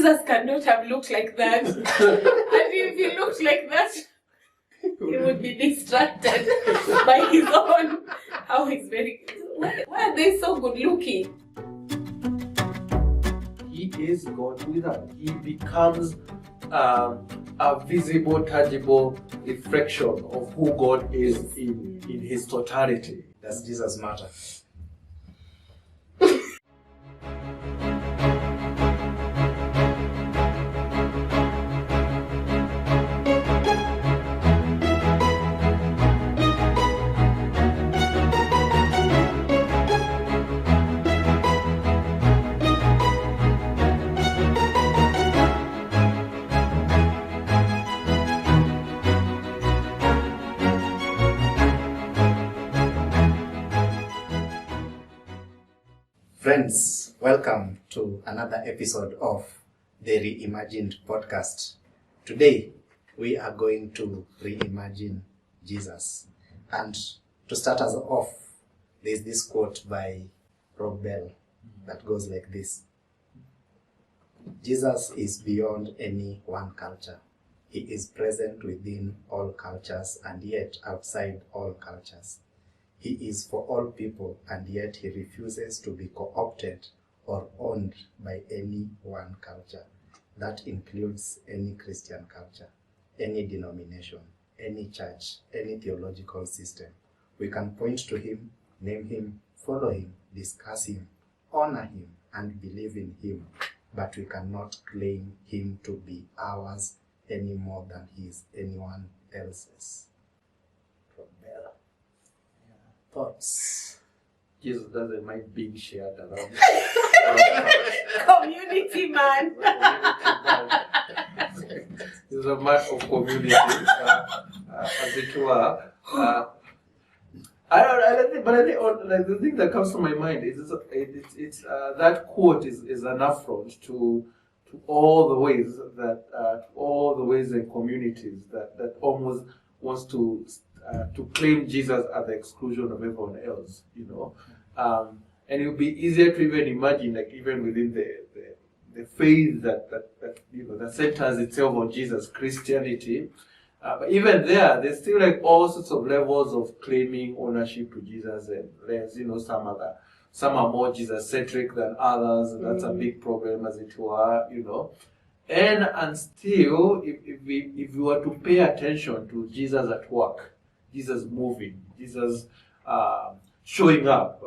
Jesus cannot have looked like that. And if he looked like that, he would be distracted by his own. How he's very. Why are they so good looking? He is God with us. He becomes a visible, tangible reflection of who God is in his totality. Does Jesus matter? Friends, welcome to another episode of the Reimagined podcast. Today, we are going to reimagine Jesus. And to start us off, there's this quote by Rob Bell that goes like this. Jesus is beyond any one culture. He is present within all cultures and yet outside all cultures. He is for all people, and yet he refuses to be co-opted or owned by any one culture. That includes any Christian culture, any denomination, any church, any theological system. We can point to him, name him, follow him, discuss him, honor him, and believe in him, but we cannot claim him to be ours any more than he is anyone else's. Thoughts? Jesus doesn't mind being shared around. Community man. He's a man of community, as it were. I think the thing that comes to my mind is that quote is an affront to all the ways and communities that almost wants to claim Jesus at the exclusion of everyone else, you know. And it would be easier to even imagine, like even within the faith that centers itself on Jesus, Christianity. But even there's still like all sorts of levels of claiming ownership to Jesus, and there's some are more Jesus-centric than others, and that's a big problem, as it were, you know. And still, if we were to pay attention to Jesus at work, Jesus moving, Jesus showing up,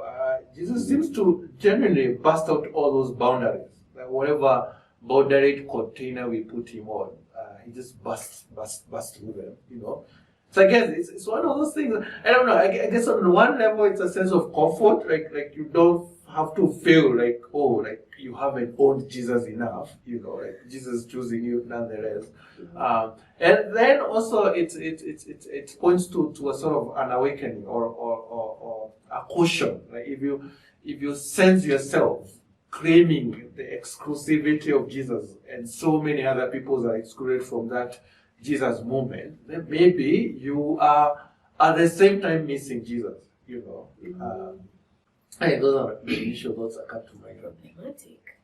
Jesus seems to genuinely bust out all those boundaries. Like whatever boundary container we put him on, he just busts through them, you know. So I guess it's one of those things. I don't know. I guess on one level it's a sense of comfort, like you don't have to feel like you haven't owned Jesus enough, you know, like Jesus choosing you nonetheless. And then also it points to a sort of an awakening or a caution. Like if you sense yourself claiming the exclusivity of Jesus and so many other people are excluded from that Jesus moment, then maybe you are at the same time missing Jesus, you know. And those are the initial thoughts that come to mind. Problematic.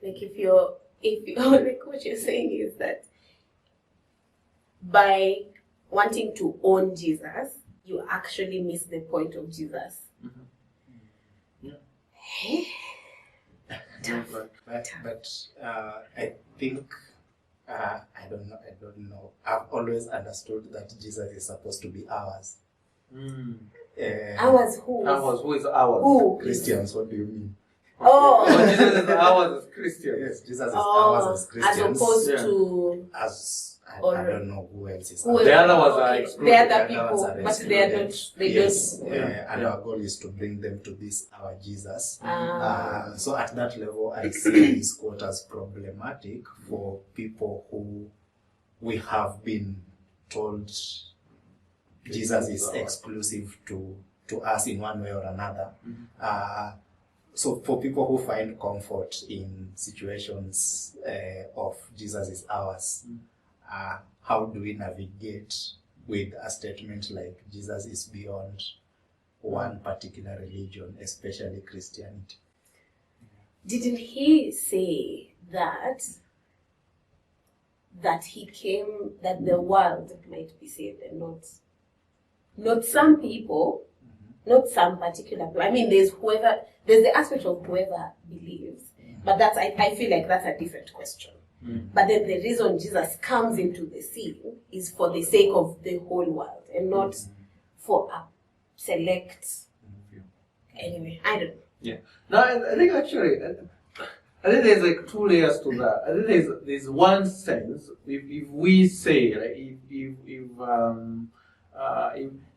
Like if you're like what you're saying is that by wanting to own Jesus, you actually miss the point of Jesus. Yeah. But I think I don't know. I've always understood that Jesus is supposed to be ours. Ours who? Ours, who is ours? Who? Christians, what do you mean? Oh. So Jesus is ours as Christians. Yes, Jesus is ours as Christians. As opposed to I don't know who else is. The other ones are excluded. The other people, but they are not. They don't. And our goal is to bring them to this our Jesus. So at that level, I see this quote as problematic for people who we have been told Jesus is exclusive to us in one way or another. So for people who find comfort in situations of Jesus is ours, how do we navigate with a statement like Jesus is beyond one particular religion, especially Christianity? didn't he say that he came that the world might be saved and not some people, not some particular people. I mean, there's the aspect of whoever believes, but I feel like that's a different question. But then the reason Jesus comes into the scene is for the sake of the whole world and not for a select. Anyway, I don't know. Yeah. No, I think actually, I think there's like two layers to that. I think there's one sense if we say like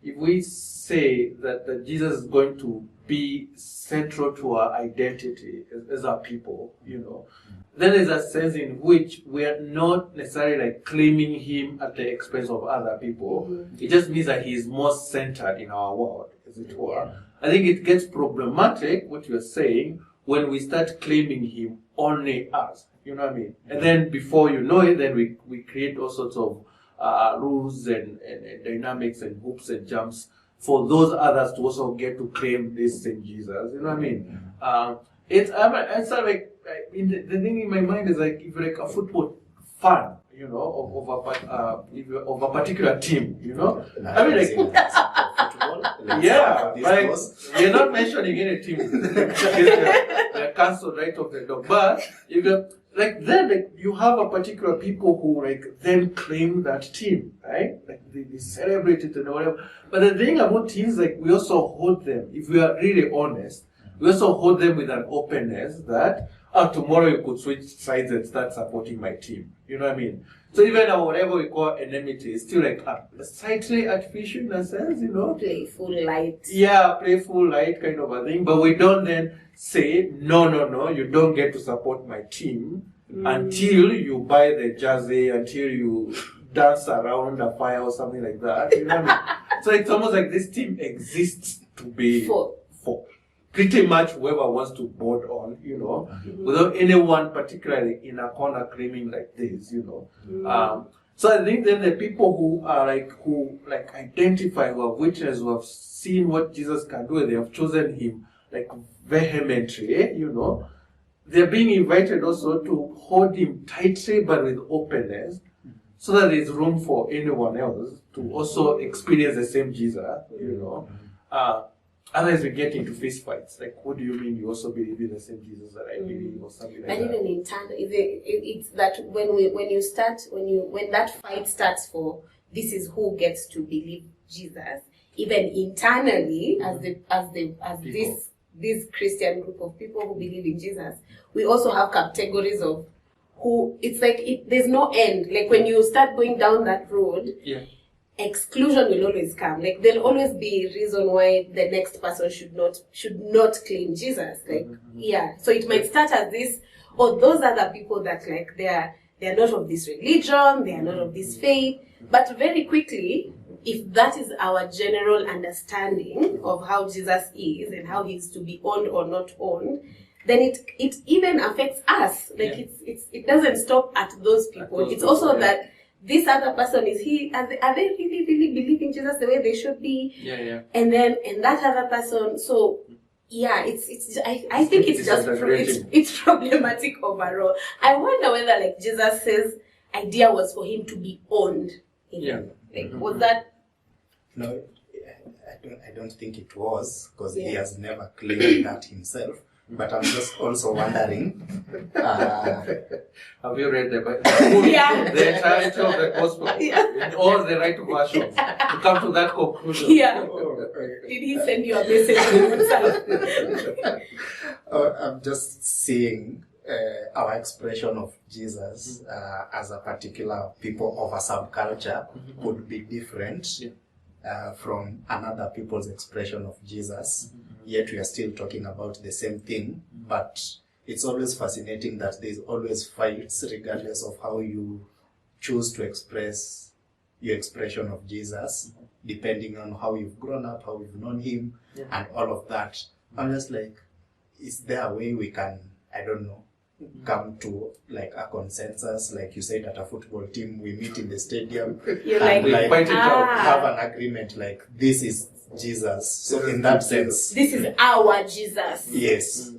if we say that Jesus is going to be central to our identity as our people, then there's a sense in which we are not necessarily like claiming him at the expense of other people. It just means that he is more centered in our world, as it were. I think it gets problematic, what you're saying, when we start claiming him only us. You know what I mean? And then before you know it, then we create all sorts of rules and dynamics and hoops and jumps for those others to also get to claim this same Jesus. You know what I mean? It's sort of like, the thing in my mind is like, if you're like a football fan, of a particular team, I mean, like, yeah, like, you're not mentioning any team. They're cancelled right off the door. But if you're like, then like, you have a particular people who like then claim that team, right? Like they celebrate it and whatever. But the thing about teams, like, we also hold them, if we are really honest, we also hold them with an openness that tomorrow you could switch sides and start supporting my team. You know what I mean? So even whatever we call enmity is still like slightly artificial in a sense, Playful light. Yeah, playful light kind of a thing. But we don't then say, no, you don't get to support my team until you buy the jersey, until you dance around a fire or something like that. You know what I mean? So it's almost like this team exists to be for pretty much whoever wants to board on, without anyone particularly in a corner claiming like this, So I think then the people who identify, who have witnessed, who have seen what Jesus can do, and they have chosen him like vehemently, they're being invited also to hold him tightly but with openness, so that there's room for anyone else to also experience the same Jesus, Otherwise, we get into fist fights. Like, what do you mean you also believe in the same Jesus that I believe, or something like that? And even in turn, it's that when that fight starts for this is who gets to believe Jesus, even internally, this Christian group of people who believe in Jesus, we also have categories of who. It's like there's no end. Like when you start going down that road. Yeah. Exclusion will always come. Like there'll always be a reason why the next person should not claim Jesus. Like so it might start as this, or those are the people that like they're not of this religion, they are not of this faith. But very quickly, if that is our general understanding of how Jesus is and how he's to be owned or not owned, then it even affects us. Like it doesn't stop at those people. It's also that this other person are they really, really believing Jesus the way they should be? Yeah. And that other person, so I think it's problematic overall. I wonder whether like Jesus' idea was for him to be owned. Was that? No, I don't think it was, because he has never claimed that himself. But I'm just also wondering. Have you read the Bible? Yeah. The entirety of the gospel, in all the right versions, to come to that conclusion? Yeah. Did he send you a message himself? I'm just seeing our expression of Jesus as a particular people of a subculture would be different from another people's expression of Jesus. Yet we are still talking about the same thing, but it's always fascinating that there's always fights regardless of how you choose to express your expression of Jesus, depending on how you've grown up, how you've known him, and all of that. I'm just like, is there a way we can, come to like a consensus, like you said, at a football team, we meet in the stadium, You're and like, have an agreement, like this is Jesus. So in that sense, this is our Jesus. yes.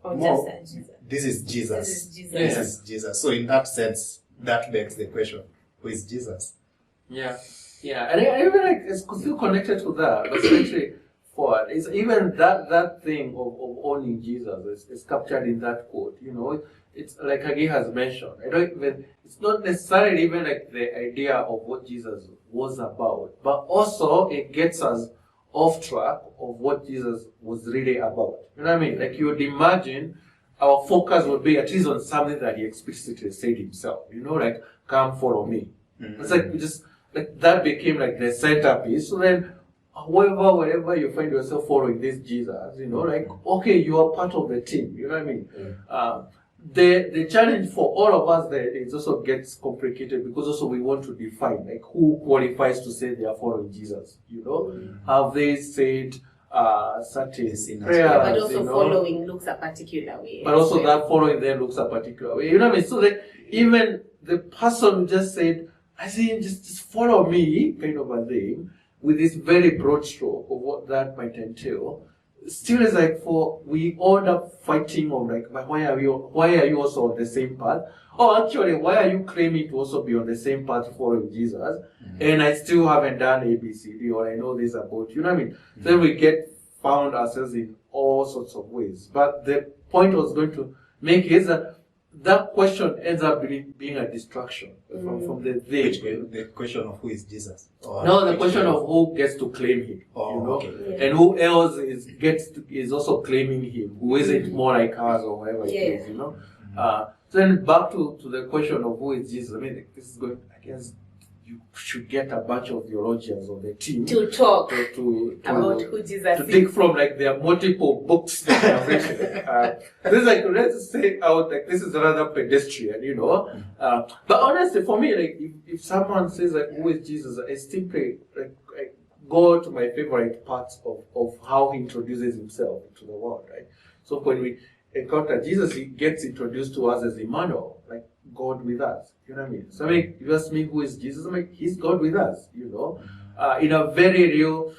Or more, just Jesus. this is Jesus. This is Jesus. This is Jesus. So in that sense, that begs the question: who is Jesus? Yeah, yeah, and I even like it's still connected to that, but especially for it's even that thing of owning Jesus is captured in that quote. You know, it's like Hagi has mentioned. I don't even. It's not necessarily even like the idea of what Jesus was about, but also it gets us off track of what Jesus was really about. You know what I mean? Like you would imagine our focus would be at least on something that he explicitly said himself. You know, like come follow me. Mm-hmm. It's like we just like that became like the centerpiece. So then wherever you find yourself following this Jesus, you know, like okay, you are part of the team. You know what I mean? The challenge for all of us there is also gets complicated because also we want to define like who qualifies to say they are following Jesus. You know, have they said certain prayers? But also you know? following looks a particular way. But also that following then looks a particular way. You know what I mean? So that even the person who just said, I say just follow me, kind of a thing, with this very broad stroke of what that might entail, still is like we end up fighting on like, but why are you also on the same path? Or actually, why are you claiming to also be on the same path following Jesus? And I still haven't done ABCD or I know this about you know what I mean? Then we get found ourselves in all sorts of ways. But the point I was going to make is that question ends up being a distraction from the thing. The question of who is Jesus? Or no, the question of who gets to claim him, you know, okay. and who else is also claiming him, who isn't more like us or whatever it is, you know. So then back to the question of who is Jesus. I mean, this is going. I guess you should get a bunch of theologians on the team to talk to about who Jesus to is. take from like their multiple books that they have written. This is like let's say out like this is rather pedestrian, you know. But honestly, for me, like if someone says like who is Jesus, I simply like go to my favorite parts of how he introduces himself to the world, right? So when we encounter Jesus, he gets introduced to us as Emmanuel, like God with us. You know what I mean? So I mean, you ask me who is Jesus, I'm like, he's God with us, you know, in a very real,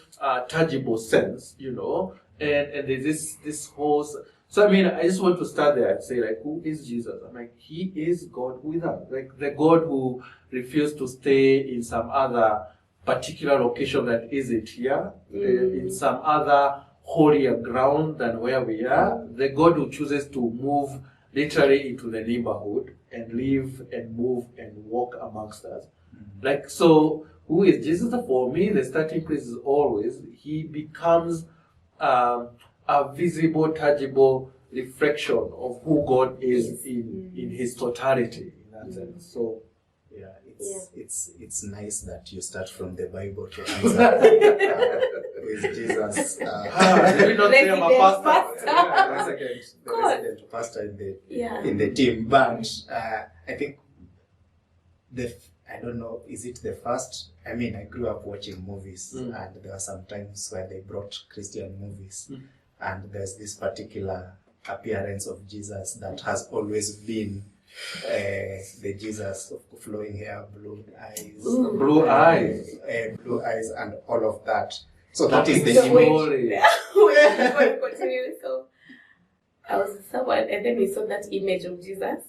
tangible sense, you know, and there's this whole, so I mean, I just want to start there and say like, who is Jesus? I'm like, he is God with us, like the God who refused to stay in some other particular location that isn't here, in some other holier ground than where we are, the God who chooses to move literally into the neighborhood and live and move and walk amongst us. Like, so who is Jesus? For me, the starting place is always, he becomes a visible, tangible reflection of who God is in his totality, in that sense. So, yeah, it's nice that you start from the Bible to answer with Jesus. Did we not say I'm a pastor? The resident pastor in the team. But I think I don't know, is it the first? I mean, I grew up watching movies, and there were some times where they brought Christian movies, and there's this particular appearance of Jesus that has always been the Jesus of flowing hair, blue eyes, and all of that. So that is the image. Before you continue, so I was with someone, and then we saw that image of Jesus,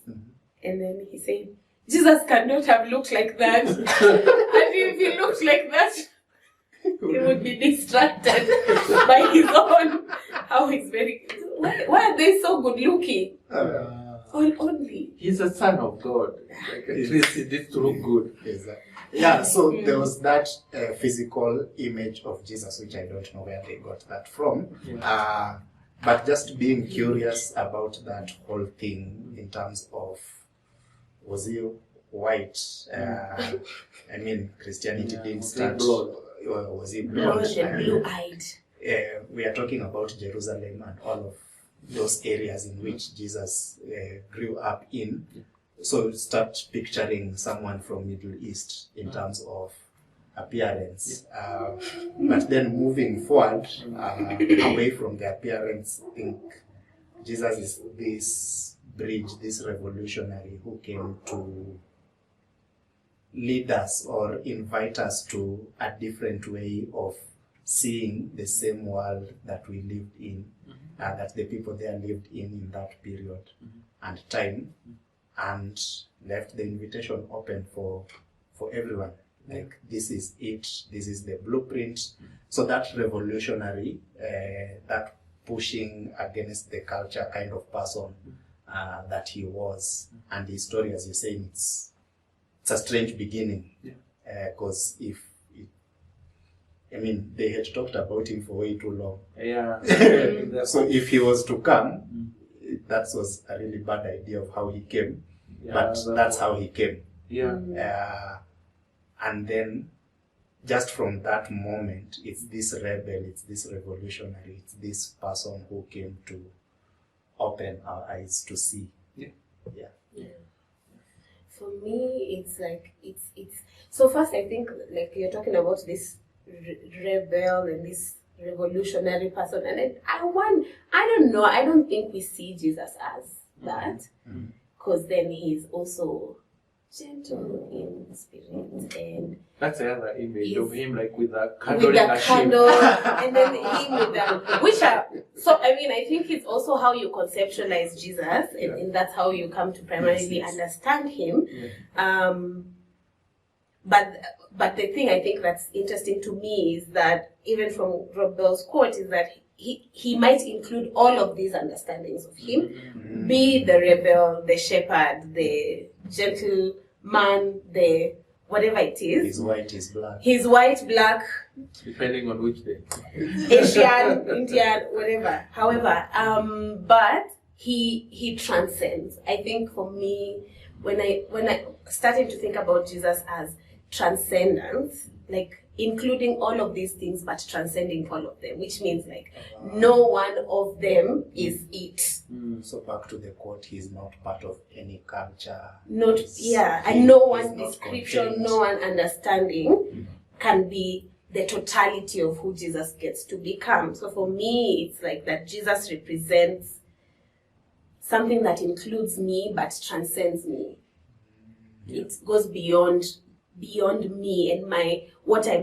and then he said, Jesus cannot have looked like that. And if he looked like that, he would be distracted by his own. How he's very. Why are they so good looking? Only. He's a son of God. Like, at least he needs to look good. Exactly. Yeah, so there was that physical image of Jesus, which I don't know where they got that from. But just being curious about that whole thing in terms of, was he white? I mean, Christianity didn't start. Was he blonde? Blue-eyed. We are talking about Jerusalem and all of those areas in which Jesus grew up in. So start picturing someone from Middle East in terms of appearance. But then moving forward, away from the appearance, I think Jesus is this bridge, this revolutionary who came to lead us or invite us to a different way of seeing the same world that we lived in. that the people there lived in that period and time, and left the invitation open for everyone. Like, this is it, this is the blueprint. So that revolutionary, that pushing against the culture kind of person that he was, and his story, as you're saying, it's a strange beginning. Because they had talked about him for way too long. Yeah. So if he was to come, that was a really bad idea of how he came. But that's how he came. And then, just from that moment, it's this rebel, it's this revolutionary, it's this person who came to open our eyes to see. For me, it's like, it's so first I think, like, you're talking about this rebel and this revolutionary person, and then I don't know, I don't think we see Jesus as that, because then he's also gentle in spirit, and that's the other image of him, like with a candle, and then him with the, which are, so I mean, I think it's also how you conceptualize Jesus, and that's how you come to primarily understand him. But the thing I think that's interesting to me is that, even from Rob Bell's quote, is that he might include all of these understandings of him, be the rebel, the shepherd, the gentleman, the whatever it is. His white, his black. His white, black. Depending on which day. Asian, Indian, whatever. However, but he transcends. I think for me, when I started to think about Jesus as transcendence, like including all of these things but transcending all of them, which means like no one of them is it. So back to the quote, he's not part of any culture. And no one description, no one understanding can be the totality of who Jesus gets to become. So for me, it's like that Jesus represents something that includes me but transcends me. It goes beyond me and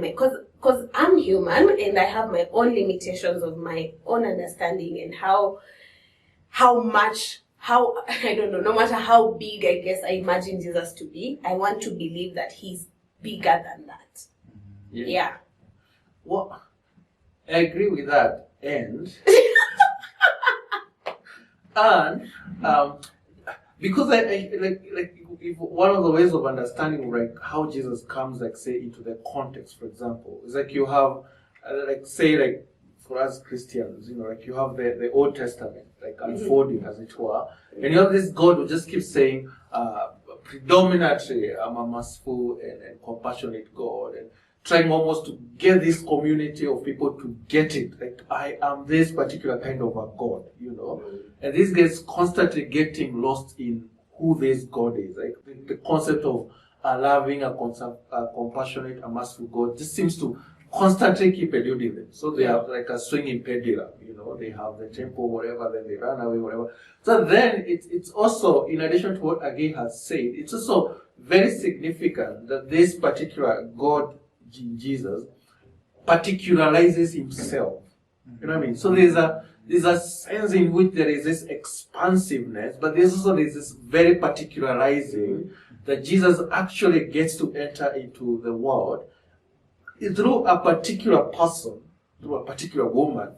because I'm human and I have my own limitations of my own understanding, and how I don't know, no matter how big I guess I imagine Jesus to be, I want to believe that he's bigger than that. Well, I agree with that, and because I like if one of the ways of understanding like how Jesus comes, like say into the context, for example, is like you have like say like for us Christians, like you have the Old Testament like unfolding as it were, and you have this God who just keeps saying predominantly I'm a merciful and compassionate God, and trying almost to get this community of people to get it, like I am this particular kind of a God, and these guys constantly getting lost in who this God is. Like the concept of a loving, a compassionate, a merciful God just seems to constantly keep eluding them. So they have like a swinging pendulum, they have the temple, whatever, then they run away, whatever. So then it's also, in addition to what Agay has said, it's also very significant that this particular God, Jesus, particularizes himself. You know what I mean? So there's a sense in which there is this expansiveness, but there's this very particularizing that Jesus actually gets to enter into the world through a particular person, through a particular woman,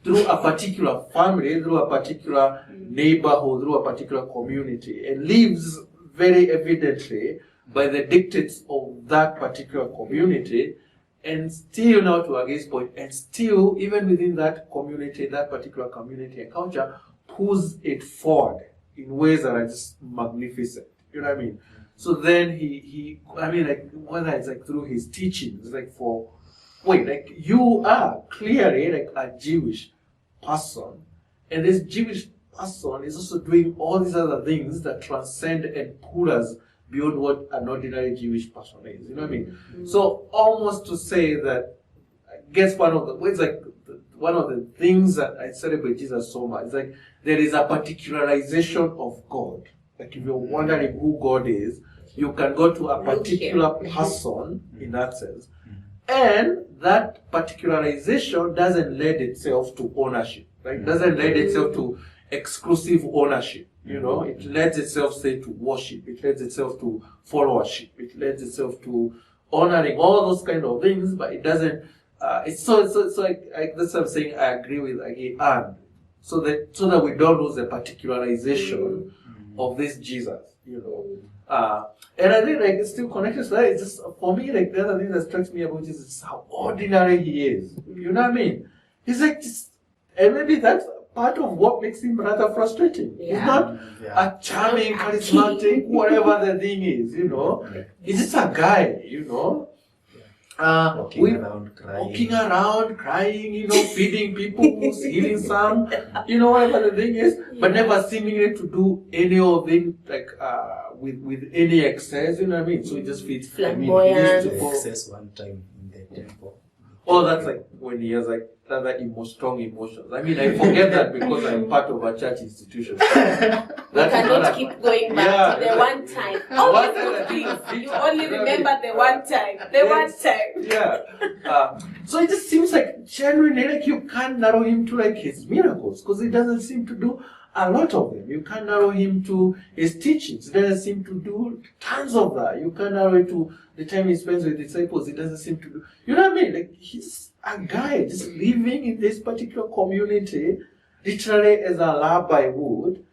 through a particular family, through a particular neighborhood, through a particular community, and lives very evidently by the dictates of that particular community, and still, now to Agay's point, and still, even within that community, that particular community and culture, pulls it forward in ways that are just magnificent. You know what I mean? So then like, whether it's like through his teachings, like you are clearly like a Jewish person, and this Jewish person is also doing all these other things that transcend and pull us beyond what an ordinary Jewish person is. You know what I mean? So almost to say that, I guess one of the things that I celebrate Jesus so much is like there is a particularization of God. Like if you're wondering who God is, you can go to a particular person in that sense. And that particularization doesn't lend itself to ownership. Like it doesn't lend itself to exclusive ownership. It lends itself, say, to worship. It lends itself to followership. It lends itself to honoring, all those kind of things. But it doesn't. It's so like that's what I'm saying. I agree with and so that we don't lose the particularization of this Jesus. And I think like it's still connected to that. It's just for me like the other thing that strikes me about Jesus is how ordinary he is. You know what I mean? He's like just, and maybe that's part of what makes him rather frustrating. Yeah. He's not a charming, charismatic, whatever the thing is. He's just a guy. Walking around crying, feeding people, healing some, whatever the thing is, but never seemingly to do any of it like with any excess, you know what I mean? So it just feeds flamboyant. Excess one time in the temple. Oh, that's like when he has like rather strong emotions. I mean, I forget that because I'm part of a church institution. We cannot keep going back to the one time. Always good things. You only remember the one time. The one time. Yeah. So it just seems like genuinely like you can't narrow him to like his miracles because he doesn't seem to do a lot of them. You can't narrow him to his teachings. He doesn't seem to do tons of that. You can't narrow it to the time he spends with disciples. He doesn't seem to do. You know what I mean? Like he's a guy just living in this particular community, literally as a rabbi would,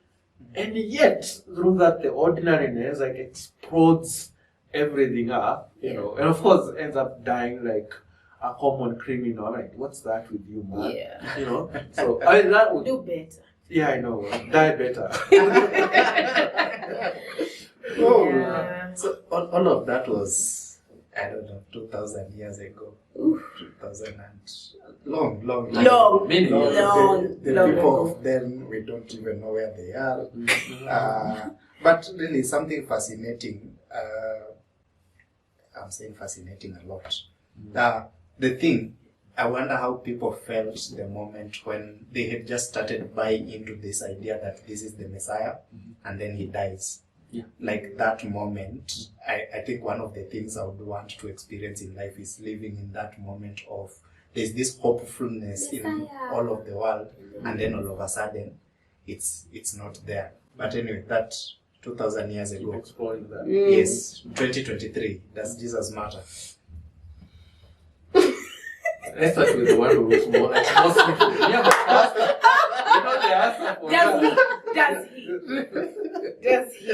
and yet through that the ordinariness like explodes everything up, and of course ends up dying like a common criminal. Like, what's that with you, man? Yeah. So that would do better. Yeah, I know. Die better. So all of that was, I don't know, 2,000 years ago. 2,000 and long time. Long. The people of them, we don't even know where they are. But really something fascinating. I'm saying fascinating a lot. The thing, I wonder how people felt the moment when they had just started buying into this idea that this is the Messiah, and then he dies. Yeah. Like that moment, I think one of the things I would want to experience in life is living in that moment of there's this hopefulness in all of the world, and then all of a sudden, it's not there. But anyway, that 2,000 years ago. Keep exploring that. Yes, 2023. Does Jesus matter? Let's start with the one who looks more like hospital. Yeah, but they ask for Does he?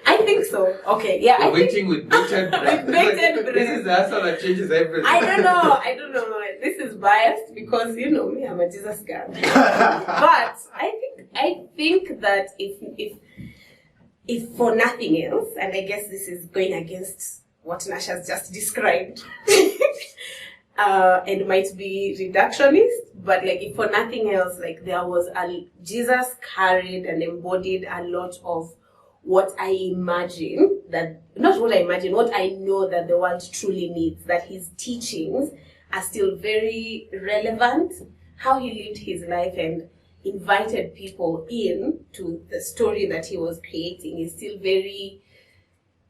I think so. Okay, yeah. We're waiting with bated breath. This is the answer that changes everything. I don't know. This is biased because me, I'm a Jesus guy. But I think that if for nothing else, and I guess this is going against what Nash has just described, and might be reductionist, but like if for nothing else, like Jesus carried and embodied a lot of what I imagine what I know that the world truly needs, that his teachings are still very relevant, how he lived his life and invited people in to the story that he was creating is still very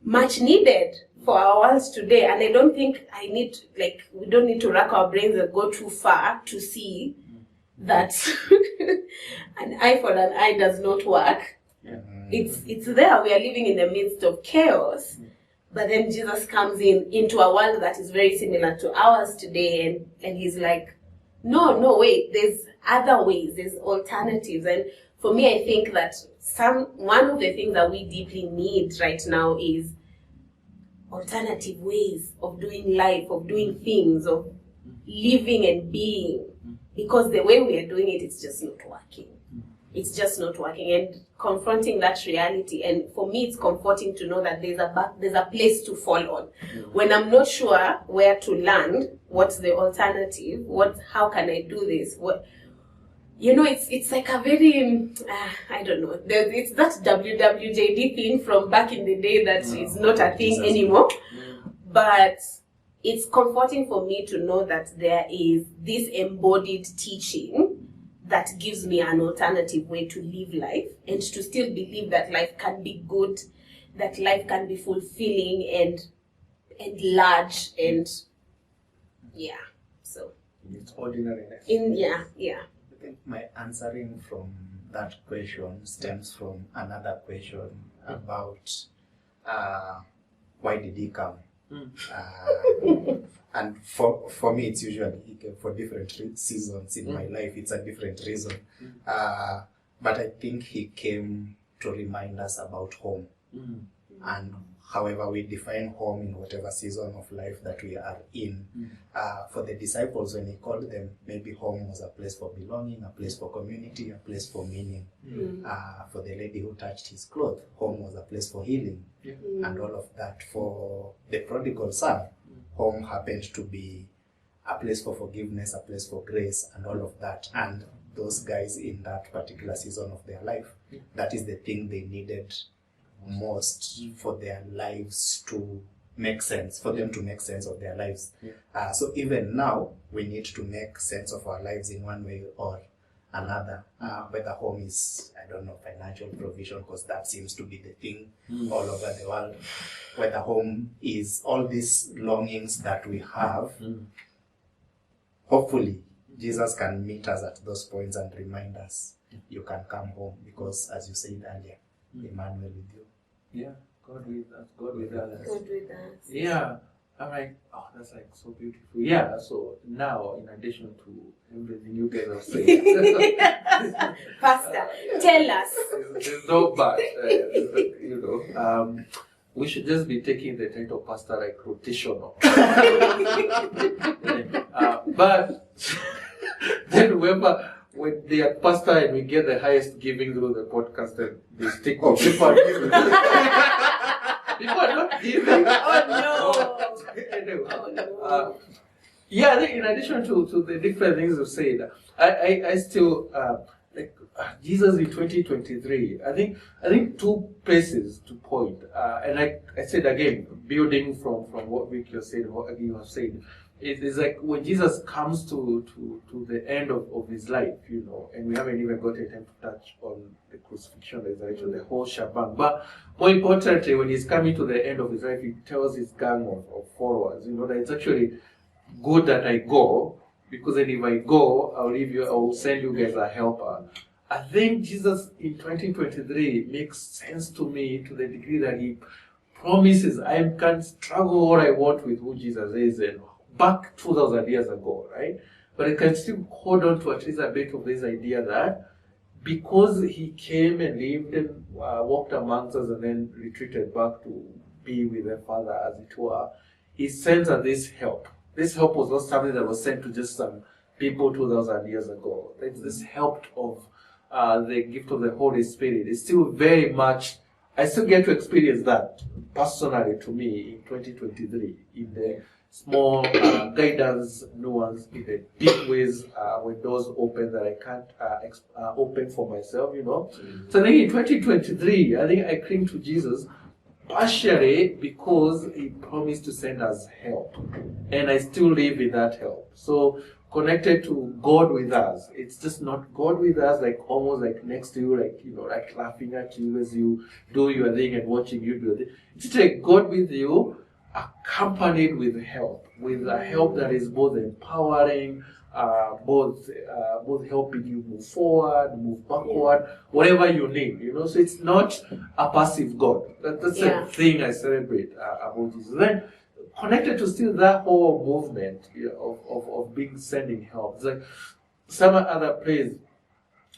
much needed for our world today. And I don't think we don't need to rack our brains and go too far to see that an eye for an eye does not work. Yeah. It's there. We are living in the midst of chaos. But then Jesus comes into a world that is very similar to ours today, and he's like, no, wait, there's other ways, there's alternatives. And for me, I think that one of the things that we deeply need right now is alternative ways of doing life, of doing things, of living and being. Because the way we are doing it, it's just not working. It's just not working. And confronting that reality, and for me, it's comforting to know that there's a place to fall on. When I'm not sure where to land, what's the alternative? How can I do this? It's like a very, I don't know. It's that WWJD thing from back in the day that is not a thing anymore. But it's comforting for me to know that there is this embodied teaching that gives me an alternative way to live life and to still believe that life can be good, that life can be fulfilling, and and large and so It's ordinariness. yeah. I think my answering from that question stems from another question about why did he come? And for me, it's usually for different seasons in my life. It's a different reason. But I think he came to remind us about home. And however we define home in whatever season of life that we are in. For the disciples, when he called them, maybe home was a place for belonging, a place for community, a place for meaning. For the lady who touched his cloth, home was a place for healing, and all of that. For the prodigal son, home happened to be a place for forgiveness, a place for grace, and all of that. And those guys in that particular season of their life, that is the thing they needed most for their lives to make sense, for them to make sense of their lives. So even now, we need to make sense of our lives in one way or another. Whether home is, I don't know, financial provision, because that seems to be the thing all over the world. Whether home is all these longings that we have. Hopefully, Jesus can meet us at those points and remind us, you can come home, because as you said earlier, Emmanuel with you. Yeah, God with us, God with us. God with us. Yeah, I'm like, oh, that's like so beautiful. Yeah, so now, in addition to everything you guys have said, Pastor, tell us. there's no but, we should just be taking the title pastor like rotational. But then whoever, when they are pastor and we get the highest giving through the podcast, then they stick on people are giving. People are not giving. Oh no. Yeah, I think in addition to the different things you said, I still Jesus in 2023. I think two places to point, and I said again, building from what Vic you said, what you have said. It is like when Jesus comes to the end of his life, and we haven't even got a time to touch on the crucifixion, resurrection, the whole shebang. But more importantly, when he's coming to the end of his life, he tells his gang of followers, that it's actually good that I go, because then if I go, I will send you guys a helper. I think Jesus in 2023 makes sense to me to the degree that he promises I can struggle all I want with who Jesus is and back 2,000 years ago, right? But I can still hold on to at least a bit of this idea that because he came and lived and walked amongst us and then retreated back to be with the Father, as it were, he sends us this help. This help was not something that was sent to just some people 2,000 years ago. It's this help of the gift of the Holy Spirit. It's still very much, I still get to experience that personally to me in 2023 in the small guidance nuance, in the big ways when doors open that I can't open for myself, So I think in 2023, I think I cling to Jesus partially because he promised to send us help. And I still live with that help. So connected to God with us. It's just not God with us, like almost like next to you, like, like laughing at you as you do your thing and watching you do your thing. It's like God with you, accompanied with help, with a help that is both empowering, both helping you move forward, move backward, whatever you need, So it's not a passive God. That's the thing I celebrate about Jesus. Then connected to still that whole movement of being sending help. It's like some other place,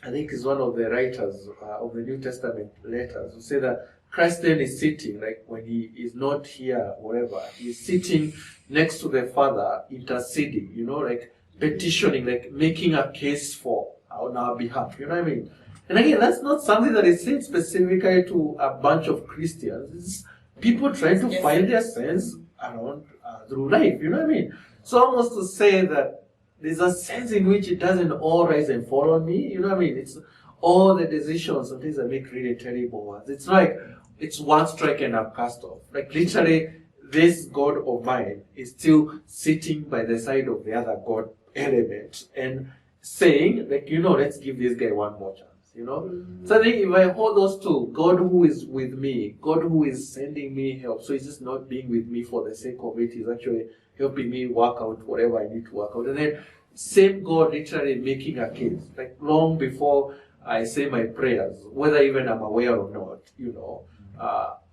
I think is one of the writers of the New Testament letters who say that Christ then is sitting, like when he is not here, wherever, he's sitting next to the Father, interceding, like petitioning, like making a case for on our behalf, you know what I mean? And again, that's not something that is said specifically to a bunch of Christians. It's people trying to find their sense around through life, you know what I mean? So almost to say that there's a sense in which it doesn't all rise and fall on me, you know what I mean? It's all the decisions and things that make really terrible ones. It's like it's one strike and I'm cast off. Like literally, this God of mine is still sitting by the side of the other God element and saying, like, let's give this guy one more chance. you know. So I think if I hold those two, God who is with me, God who is sending me help, so He's just not being with me for the sake of it, He's actually helping me work out whatever I need to work out. And then same God literally making a case, like long before I say my prayers, whether even I'm aware or not, you know,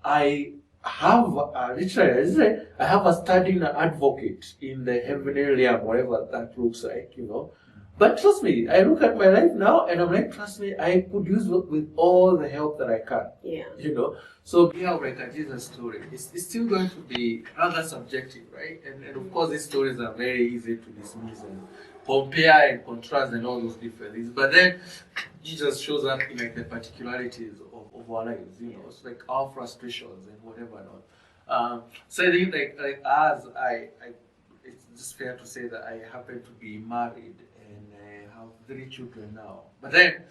I have literally, I have a standing advocate in the heavenly realm, whatever that looks like, you know. But trust me, I look at my life now and I'm like, trust me, I could use with all the help that I can. Yeah. You know? So we have like a Jesus story. It's still going to be rather subjective, right? And of course these stories are very easy to dismiss and compare and contrast and all those different things. But then Jesus shows up in like the particularities of our lives, you know. It's like our frustrations and whatever not. So I think like as it's just fair to say that I happen to be married and I have 3 children now. But then,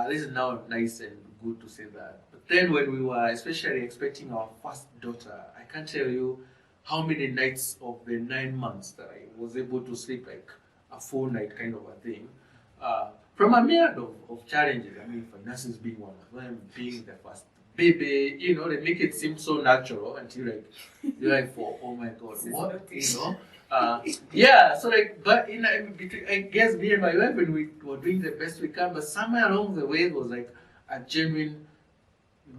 this is now nice and good to say that. But then when we were especially expecting our first daughter, I can't tell you how many nights of the 9 months that I was able to sleep like a full night kind of a thing. From a myriad of challenges, I mean, finances being one of them, being the first baby, you know, they make it seem so natural until like, you're like, oh my God, what, you know? Yeah, so like, but between, I guess me and my wife, when we were doing the best we can, but somewhere along the way it was like a genuine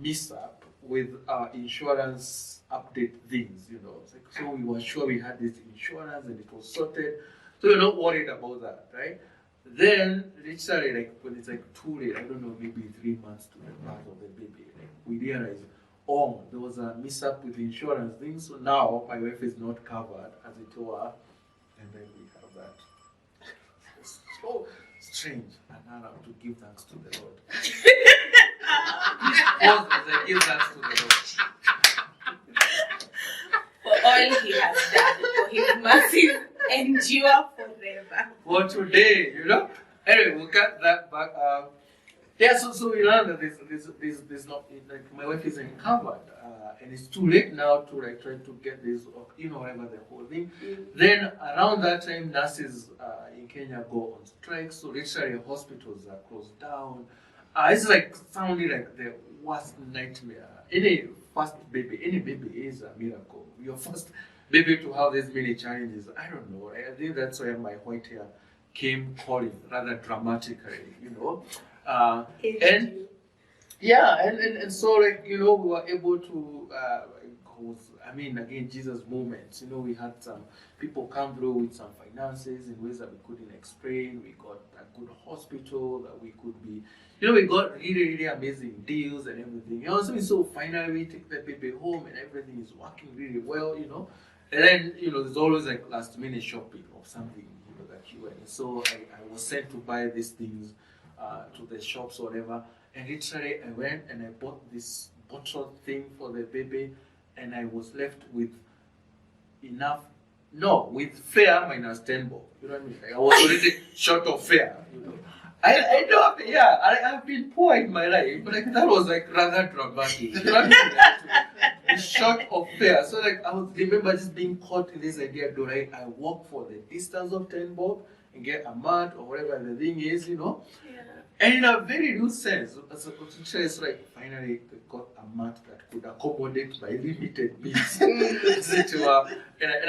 mishap with our insurance update things, you know. It's like, so we were sure we had this insurance and it was sorted, so we're not worried about that, right? Then literally like when it's like too late, I don't know, maybe 3 months to the birth of the baby, like we realized, oh, there was a mishap with the insurance thing, so now my wife is not covered, as it were, and then we have that. It's so strange, and now I have to give thanks to the Lord. Pause as I give thanks to the Lord. For all He has done, for His mercies endure forever. For today, you know? Anyway, we'll get that back. Yeah, so we learned that there's not, like, my wife isn't covered, and it's too late now to like try to get this, you know, whatever the whole thing. Then around that time, nurses in Kenya go on strike, so literally hospitals are closed down. It's like sounding like the worst nightmare. Any baby is a miracle. Your first baby to have this many challenges, I don't know. I think that's where my white hair came calling rather dramatically, you know. And yeah, and so like, you know, we were able to I mean, again, Jesus moments, you know, we had some people come through with some finances in ways that we couldn't explain. We got a good hospital that we could be, you know, we got really amazing deals and everything, you know. So finally we take the baby home and everything is working really well, you know. And then, you know, there's always like last minute shopping or something, you know, that you went. So I was sent to buy these things to the shops or whatever, and literally I went and I bought this bottle thing for the baby, and I was left with with fare minus 10 bob. You know what I mean? Like I was already short of fare, you know. I know, yeah, I've been poor in my life, but like that was like rather dramatic. You know what I mean? Like, short of fare. So like I would remember just being caught in this idea, do I walk for the distance of 10 bob and get a mat or whatever the thing is, you know? Yeah. And in a very loose sense, as a teacher, it's like finally got a mat that could accommodate my limited needs. And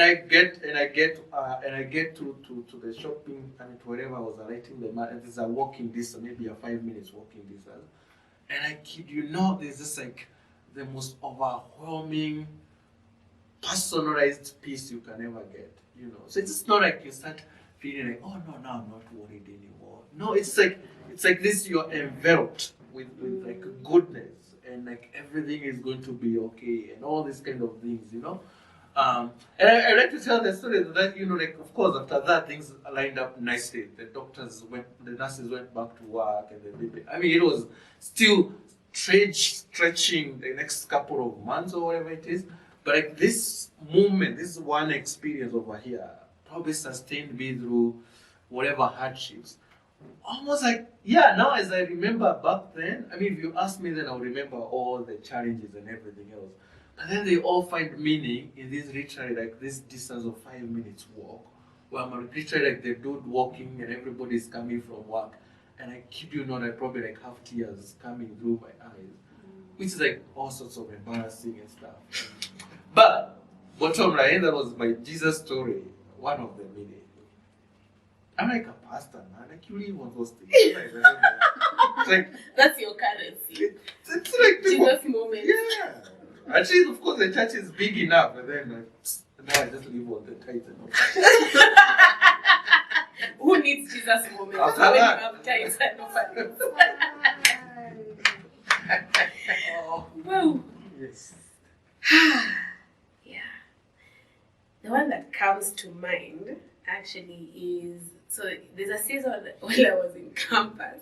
I get to the shopping, I mean to wherever I was alighting the mat, and there's a walking distance, maybe a 5 minutes walking distance. And I kid you not, there's just like the most overwhelming, personalized peace you can ever get. You know, so it's just not like you start feeling like, oh no, now I'm not worried anymore. No, it's like this, you're enveloped with like goodness, and like everything is going to be okay and all these kind of things, you know. And I like to tell the story that, you know, like of course after that things lined up nicely. The nurses went back to work, and the baby, I mean, it was still stretching the next couple of months or whatever it is. But like this moment, this one experience over here probably sustained me through whatever hardships. Almost like, yeah, now as I remember back then, I mean, if you ask me, then I'll remember all the challenges and everything else. But then they all find meaning in this literally like this distance of 5 minutes walk, where I'm literally like the dude walking and everybody's coming from work. and I kid you not, I probably like have tears coming through my eyes, which is like all sorts of embarrassing and stuff. But bottom line, that was my Jesus story, one of the many. I'm like a pastor, man. Like you live on those things. It's like That's your currency. it's like people, Jesus moment. yeah. Actually, of course, the church is big enough, and then now I just live on the tithes and all that. Who needs Jesus moment After when that. you have tithes and offerings? Wow. Yes. Yeah. The one that comes to mind actually is, so there's a season when I was in campus.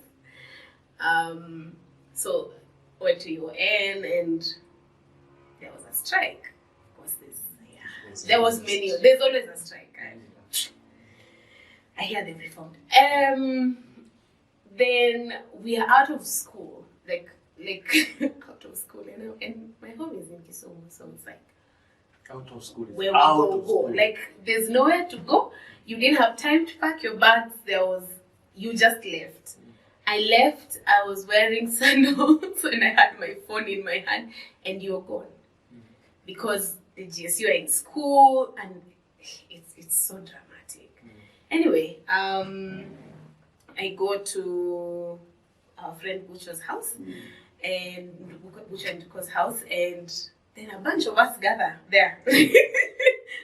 So went to UN and there was a strike. What's this? Yeah. There was many. There's always a strike. I hear they've reformed. Then we are out of school, like out of school, and my home is in Kisumu, so it's like Out of school. Is where we out go. of school. Like there's nowhere to go. You didn't have time to pack your bags. You just left. I left. I was wearing sandals and I had my phone in my hand, and you're gone because the GSU are in school, and it's so dramatic. Anyway, I go to our friend Butcher's house, and Butcher and Duko's house, and then a bunch of us gather there.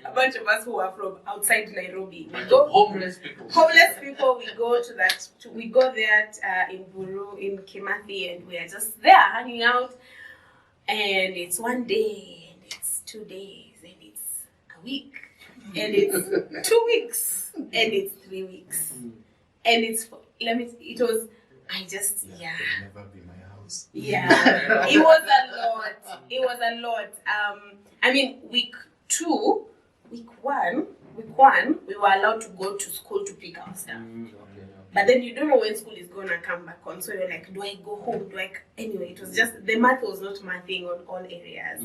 A bunch of us who are from outside Nairobi. We go Homeless people. We go to that. We go there in Buru, in Kimathi, and we are just there hanging out. And it's one day, and it's 2 days, and it's a week, and it's 2 weeks, and it's 3 weeks, and it was. I just It'll never be my house. Yeah, it was a lot. I mean, week one, we were allowed to go to school to pick our stuff. But then you don't know when school is gonna come back on. So you're like, do I go home? Anyway, it was just, the math was not mathing on all areas.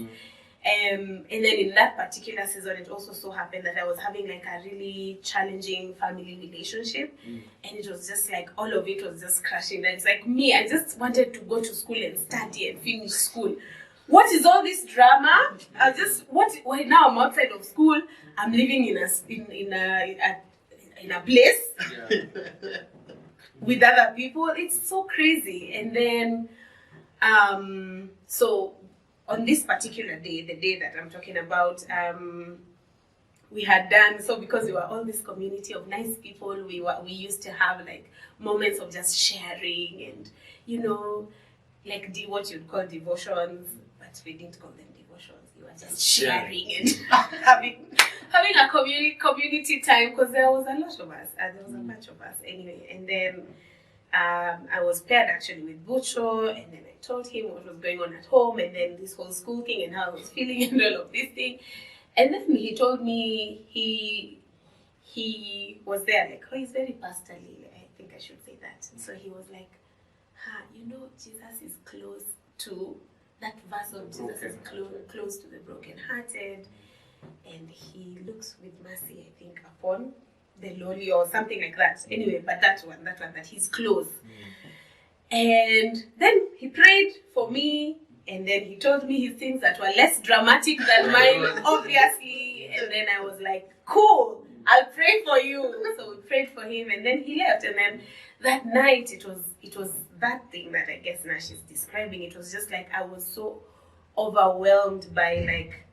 And then in that particular season, it also so happened that I was having like a really challenging family relationship, and it was just like all of it was just crashing. And it's like me, I just wanted to go to school and study and finish school. What is all this drama? Why now I'm outside of school? I'm living in a place with other people. It's so crazy. And then, so. On this particular day, the day that I'm talking about, we had done, so because we were all this community of nice people, we used to have like moments of just sharing and, like what you'd call devotions, but we didn't call them devotions. You were just sharing and having a community time, because there was a lot of us, there was a bunch of us anyway. And then I was paired actually with Bucho, and then I told him what was going on at home, and then this whole school thing and how I was feeling and all of this thing. And then he told me he was there, like, he's very pastorally, I think I should say that. So he was like, Jesus is close to, that verse of Jesus is close to the brokenhearted, and he looks with mercy, I think, upon the lowly or something like that. Anyway, but that one, that he's close. And then he prayed for me, and then he told me his things that were less dramatic than mine, obviously. And then I was like, cool, I'll pray for you. So we prayed for him, and then he left. And then that night, it was that thing that I guess Nash is describing. It was just like I was so overwhelmed by like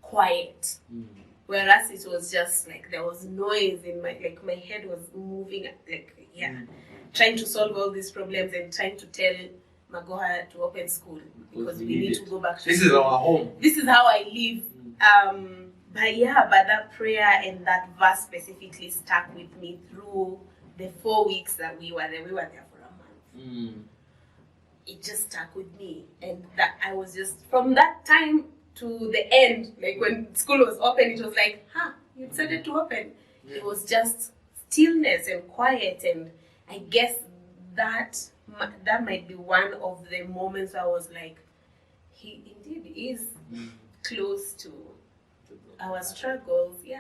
quiet. Whereas it was just like there was noise in my head was moving, trying to solve all these problems and trying to tell Magoha to open school because we need to go back to This school. is our home. This is how I live. But that prayer and that verse specifically stuck with me through the 4 weeks that we were there. We were there for a month. It just stuck with me, and that I was just, from that time to the end, like when school was open, it was like, you decided to open. It was just stillness and quiet, and I guess that might be one of the moments I was like, he indeed is close to our struggles. It's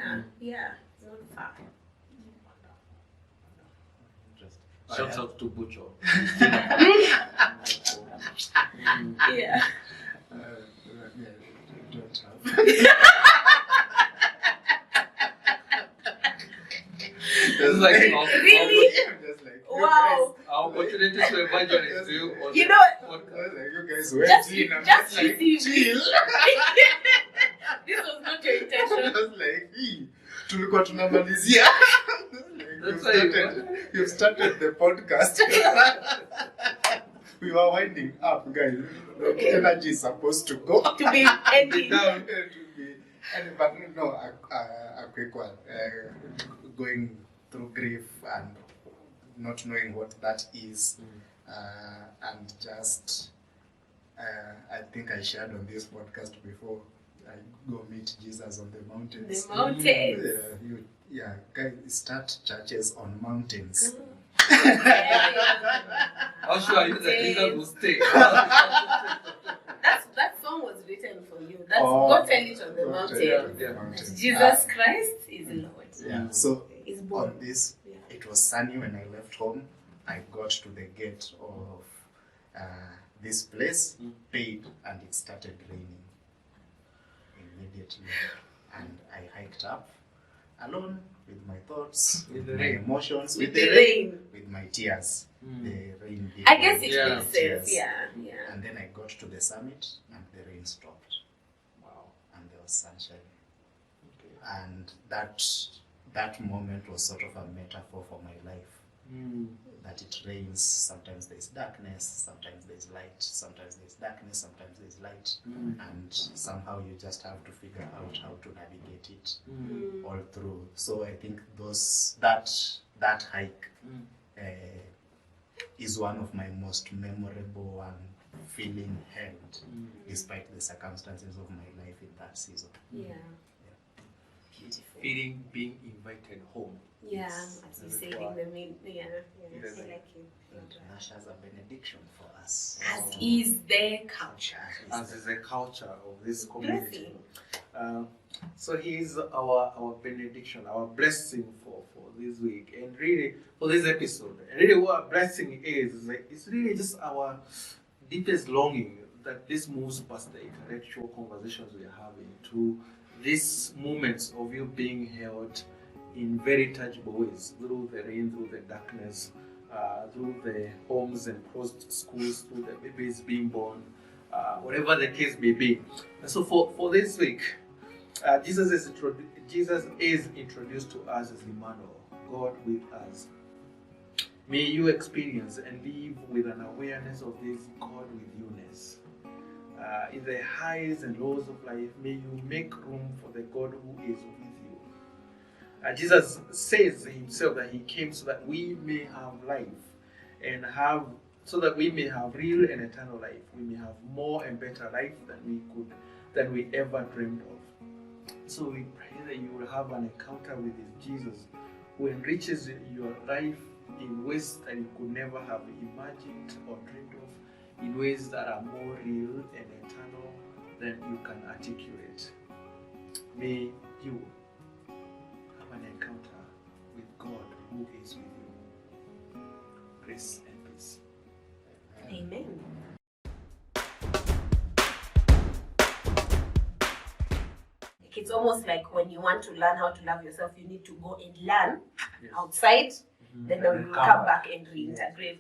not far. Shout out to Bucho. Yeah. Don't have. It's like Really? Just like, Wow. our opportunity to evangelize to you on You the know, podcast. Like you guys were Just like, receive chill. This was not your intention. Just like, tulikuwa tunamalizia. That's why You've started the podcast. We were winding up, guys. The energy is supposed to go. To be ending. Down but no, a quick one. Going through grief and not knowing what that is, and just I think I shared on this podcast before. I go meet Jesus on the mountains. The mountains. Guys, start churches on mountains. How sure are you that Jesus will stay? That song was written for you. That's go tell it on the mountain. Jesus Christ is Lord. Yeah. So Is born. on this, it was sunny when I left home. I got to the gate of this place, paid, and it started raining immediately. And I hiked up alone with my thoughts, with my emotions, with the rain, with my tears. The rain did I guess it Yeah. makes sense. Yeah. And then I got to the summit and the rain stopped. Wow. And there was sunshine. Okay. And that moment was sort of a metaphor for my life. That it rains, sometimes there's darkness, sometimes there's light, sometimes there's darkness, sometimes there's light. And somehow you just have to figure out how to navigate it all through. So I think that hike is one of my most memorable and feeling held despite the circumstances of my life in that season. Yeah. Beautiful. Feeling being invited home. Yeah, as you said in the main. Yeah. I like it. Nash has a benediction for us. As is the culture. As is the culture of this community. Blessing. So here's our benediction, our blessing for this week, and really for this episode. And really what a blessing is like, it's really just our deepest longing that this moves past the intellectual conversations we are having to these moments of you being held in very tangible ways, through the rain, through the darkness, through the homes and closed schools, through the babies being born, whatever the case may be. And so for this week, Jesus is introduced to us as Emmanuel, God with us. May you experience and live with an awareness of this God with you-ness. In the highs and lows of life, may you make room for the God who is with you. Jesus says himself that he came so that we may have life and so that we may have real and eternal life. We may have more and better life than we ever dreamed of. So we pray that you will have an encounter with this Jesus who enriches your life in ways that you could never have imagined or dreamed of, in ways that are more real and eternal than you can articulate. May you have an encounter with God who is with you. Grace and peace. Amen. It's almost like when you want to learn how to love yourself, you need to go and learn outside, then you come back and reintegrate.